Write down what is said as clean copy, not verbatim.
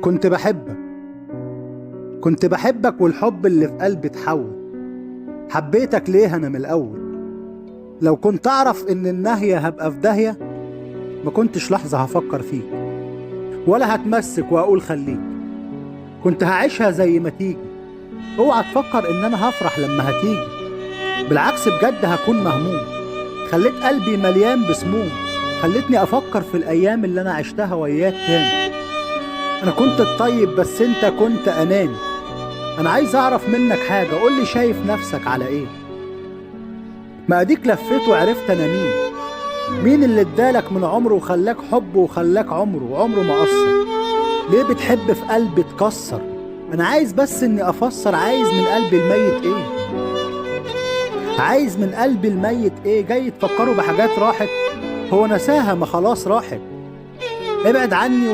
كنت بحبك كنت بحبك والحب اللي في قلبي اتحول. حبيتك ليه أنا من الأول؟ لو كنت أعرف إن النهاية هبقى في داهية ما كنتش لحظة هفكر فيك ولا هتمسك وأقول خليك. كنت هعيشها زي ما تيجي. اوعى تفكر إن أنا هفرح لما هتيجي، بالعكس بجد هكون مهموم. خليت قلبي مليان بسموم، خلتني أفكر في الأيام اللي أنا عشتها وياك تاني. أنا كنت الطيب بس أنت كنت أناني. أنا عايز أعرف منك حاجة، قولي شايف نفسك على إيه؟ ما أديك لفيت وعرفت أنا مين اللي ادالك من عمره وخلاك حب وخلاك عمره ما قصر. ليه بتحب في قلبي تكسر؟ أنا عايز بس إني أفسر. عايز من قلبي الميت إيه؟ عايز من قلبي الميت إيه؟ جاي تفكروا بحاجات راحت، هو نساها ما خلاص راحت. ابعد عني